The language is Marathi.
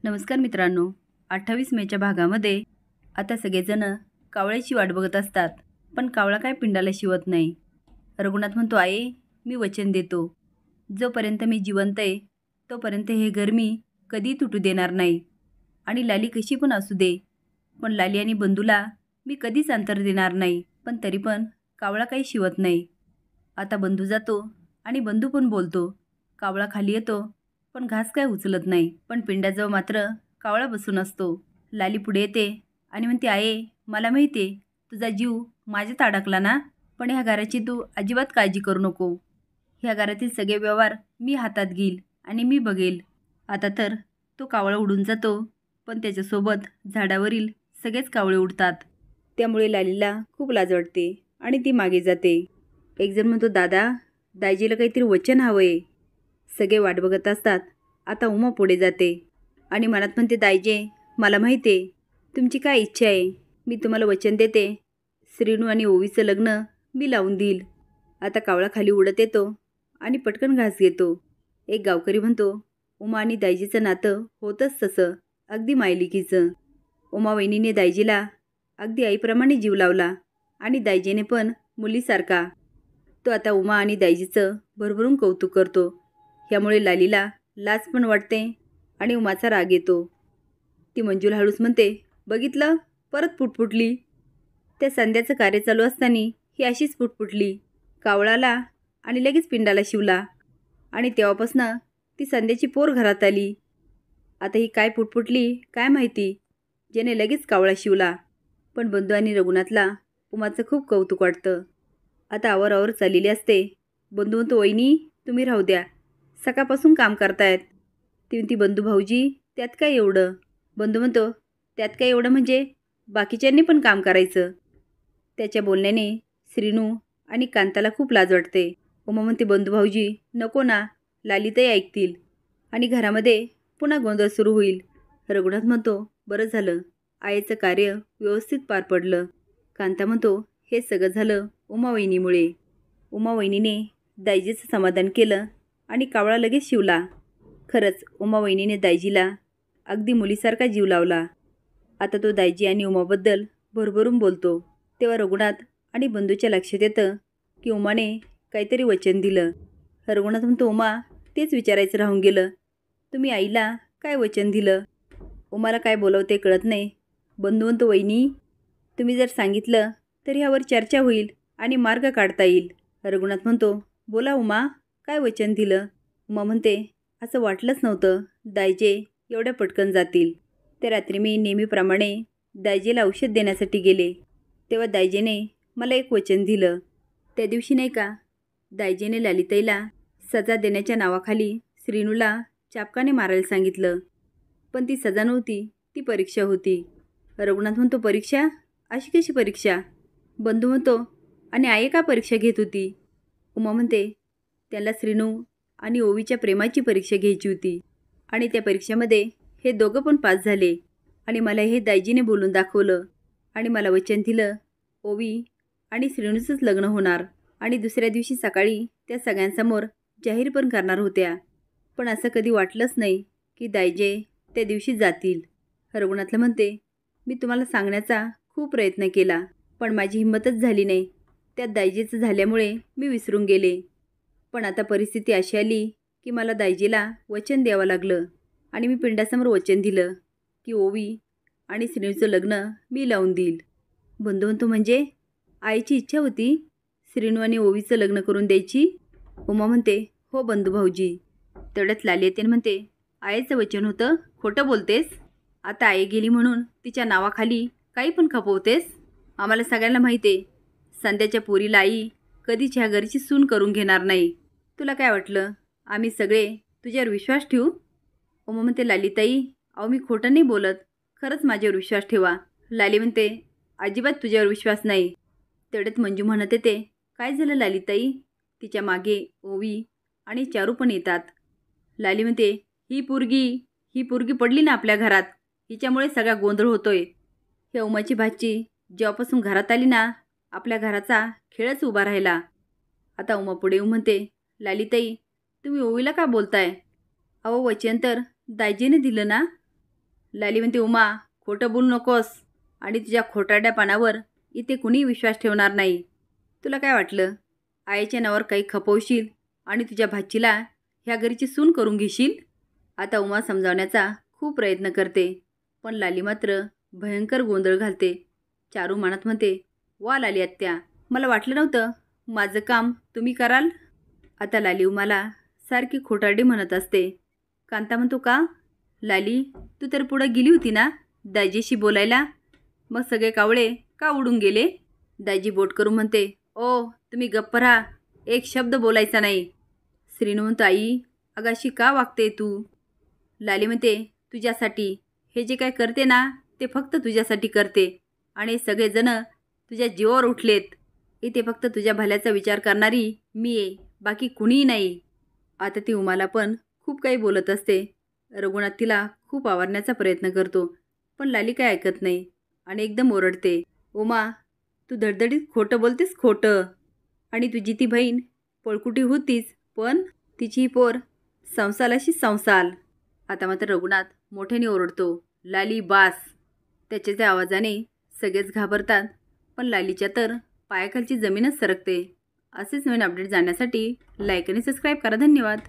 नमस्कार मित्रांनो, 28 मेच्या भागामध्ये आता सगळेजण कावळ्याची वाट बघत असतात, पण कावळा काय पिंडाला शिवत नाही. रघुनाथ म्हणतो, आई मी वचन देतो, जोपर्यंत मी जिवंत आहे तोपर्यंत हे घर मी कधी तुटू देणार नाही. आणि लाली कशी पण असू दे, पण लाली आणि बंधूला मी कधीच अंतर देणार नाही. पण तरी पण कावळा काही शिवत नाही. आता बंधू जातो आणि बंधू पण बोलतो. कावळा खाली येतो पण घास काय उचलत नाही. पण पिंडाजवळ मात्र कावळा बसून असतो. लाली पुढे येते आणि म्हणते, आहे मला माहिती आहे तुझा जीव माझ्यात अडकला ना, पण ह्या घराची तू अजिबात काळजी करू नको. ह्या घरातील सगळे व्यवहार मी हातात घेईल आणि मी बघेल. आता तर तो कावळा उडून जातो, पण त्याच्यासोबत झाडावरील सगळेच कावळे उडतात. त्यामुळे लालीला खूप लाज वाटते आणि ती मागे जाते. एकजण म्हणतो, दादा दाजीला काहीतरी वचन हवं आहे. सगळे वाट बघत असतात. आता उमा पुढे जाते आणि मनात म्हणते, दायजे मला माहिती आहे तुमची काय इच्छा आहे. मी तुम्हाला वचन देते, श्रीनू आणि ओवीचं लग्न मी लावून देईल. आता कावळा खाली उडत येतो आणि पटकन घास घेतो. एक गावकरी म्हणतो, उमा आणि दायजीचं नातं होतंच तसं, अगदी मायलिकीचं. उमा वहिनीने दायजीला अगदी आईप्रमाणे जीव लावला आणि दायजीने पण मुलीसारखा. तो आता उमा आणि दायजीचं भरभरून कौतुक करतो. ह्यामुळे लालीला लाज पण वाटते आणि उमाचा राग येतो. ती मंजूला हळूच म्हणते, बघितलं परत पुटपुटली. त्या संध्याचं कार्य चालू असताना ही अशीच पुटपुटली. कावळाला आणि लगेच पिंडाला शिवला आणि तेव्हापासनं ती संध्याची पोर घरात आली. आता ही काय पुटपुटली काय माहिती, ज्याने लगेच कावळा शिवला. पण बंधू आणि रघुनाथला उमाचं खूप कौतुक वाटतं. आता आवर चाललेली असते. बंधू म्हणतो, वहिनी तुम्ही राहू द्या, सकाळपासून काम करतायत. ती म्हणती, बंधू भाऊजी त्यात काय एवढं. बंधू म्हणतो, त्यात काय एवढं म्हणजे बाकीच्यांनी पण काम करायचं. त्याच्या बोलण्याने श्रीनू आणि कांताला खूप लाज वाटते. उमा म्हणते, बंधू भाऊजी नको ना, लालिताई ऐकतील आणि घरामध्ये पुन्हा गोंधळ सुरू होईल. रघुनाथ म्हणतो, बरं झालं आईचं कार्य व्यवस्थित पार पडलं. कांता म्हणतो, हे सगळं झालं उमा वहिनीमुळे. उमा वहिनीने दायजीचं समाधान केलं आणि कावळा लगेच शिवला. खरंच उमा वहिनीने दायजीला अगदी मुलीसारखा जीव लावला. आता तो दायजी आणि उमाबद्दल भरभरून बोलतो. तेव्हा रघुनाथ आणि बंधूच्या लक्षात येतं की उमाने काहीतरी वचन दिलं. रघुनाथ म्हणतो, उमा तेच विचारायचं राहून गेलं, तुम्ही आईला काय वचन दिलं. उमाला काय बोलवते कळत नाही. बंधू म्हणतो, वहिनी तुम्ही जर सांगितलं तर ह्यावर चर्चा होईल आणि मार्ग काढता येईल. रघुनाथ म्हणतो, बोला उमा काय वचन दिलं. उमा म्हणते, असं वाटलंच नव्हतं दायजे एवढ्या पटकन जातील. त्या रात्री मी नेहमीप्रमाणे दायजेला औषध देण्यासाठी गेले, तेव्हा दायजेने मला एक वचन दिलं. त्या दिवशी नाही का दायजेने ललिताईला सजा देण्याच्या नावाखाली श्रीनूला चापकाने मारायला सांगितलं. पण ती सजा नव्हती, ती परीक्षा होती. रघुनाथ म्हणतो, परीक्षा अशी कशी परीक्षा. बंधू म्हणतो, आणि आई का परीक्षा घेत होती. उमा म्हणते, त्याला श्रीनू आणि ओवीच्या प्रेमाची परीक्षा घ्यायची होती आणि त्या परीक्षेमध्ये हे दोघं पण पास झाले आणि मला हे दायजीने बोलून दाखवलं आणि मला वचन दिलं ओवी आणि श्रीनूचंच लग्न होणार आणि दुसऱ्या दिवशी सकाळी त्या सगळ्यांसमोर जाहीर पण करणार होत्या. पण असं कधी वाटलंच नाही की दायजे त्या दिवशी जातील. रघुनाथला म्हणते, मी तुम्हाला सांगण्याचा खूप प्रयत्न केला पण माझी हिंमतच झाली नाही. त्यात दायजेचं झाल्यामुळे मी विसरून गेले. पण आता परिस्थिती अशी आली की मला दायजीला वचन द्यावं लागलं आणि मी पिंडासमोर वचन दिलं की ओवी आणि श्रीनूचं लग्न मी लावून देईल. बंधू म्हणतो, म्हणजे आईची इच्छा होती श्रीनू आणि ओवीचं लग्न करून द्यायची. उमा म्हणते, हो बंधू भाऊजी. तेवढ्यात लाली येते म्हणते, आईचं वचन होतं, खोटं बोलतेस. आता आई गेली म्हणून तिच्या नावाखाली काही पण खपवतेस. आम्हाला सगळ्यांना माहिती आहे संध्याच्या पोरीला आई कधीच ह्या घरची सून करून घेणार नाही. तुला काय वाटलं आम्ही सगळे तुझ्यावर विश्वास ठेवू. उमा म्हणते, लालीताई अहो मी खोटं नाही बोलत, खरंच माझ्यावर विश्वास ठेवा. लाली म्हणते, अजिबात तुझ्यावर विश्वास नाही. तेवढ्यात मंजू म्हणत येते, काय झालं लालीताई. तिच्या मागे ओवी आणि चारू पण येतात. लाली म्हणते, ही पोरगी पडली ना आपल्या घरात, हिच्यामुळे सगळा गोंधळ होतोय. ह्या उमाची भाची जेव्हापासून घरात आली ना आपल्या घराचा खेळच उभा राहिला. आता उमा पुढे येऊन म्हणते, लालीताई तुम्ही ओवीला का बोलताय. अहो वचन तर दायजीने दिलं ना. लाली म्हणते, उमा खोटं बोलू नकोस आणि तुझ्या खोटारड्यापणावर इथे कुणी विश्वास ठेवणार नाही. तुला काय वाटलं आईच्या नावावर काही खपवशील आणि तुझ्या भाचीला ह्या घरीची सून करून घेशील. आता उमा समजावण्याचा खूप प्रयत्न करते, पण लाली मात्र भयंकर गोंधळ घालते. चारू मनात म्हणते, वा लाली आत्या, मला वाटलं नव्हतं माझं काम तुम्ही कराल. आता लाली उमाला सारखी खोटारडी म्हणत असते. कांता म्हणतो, का लाली, तू तर पुढं गेली होती ना दाजीशी बोलायला, मग सगळे कावळे का उडून गेले. दाजी बोट करून म्हणते, ओ तुम्ही गप्प राहा, एक शब्द बोलायचा नाही. श्रीनू म्हणतो, आई अगाशी का वागते तू. लाली म्हणते, तुझ्यासाठी हे जे काय करते ना ते फक्त तुझ्यासाठी करते आणि सगळेजण तुझ्या जीवावर उठलेत. इथे फक्त तुझ्या भल्याचा विचार करणारी मी आहे, बाकी कुणीही नाही. आता ती उमाला पण खूप काही बोलत असते. रघुनाथ तिला खूप आवरण्याचा प्रयत्न करतो, पण लाली काय ऐकत नाही आणि एकदम ओरडते, उमा तू धडधडीत खोटं बोलतेस, खोटं. आणि तुझी ती बहीण पळकुटी होतीच, पण तिची पोर संसालाशी संसाल. आता मात्र रघुनाथ मोठ्याने ओरडतो, लाली बास. त्याच्या त्या आवाजाने सगळेच घाबरतात, पण लालीच्या तर पायाखालची जमीनच सरकते. असेच नवीन अपडेट जाण्यासाठी लाईक आणि सबस्क्राईब करा. धन्यवाद.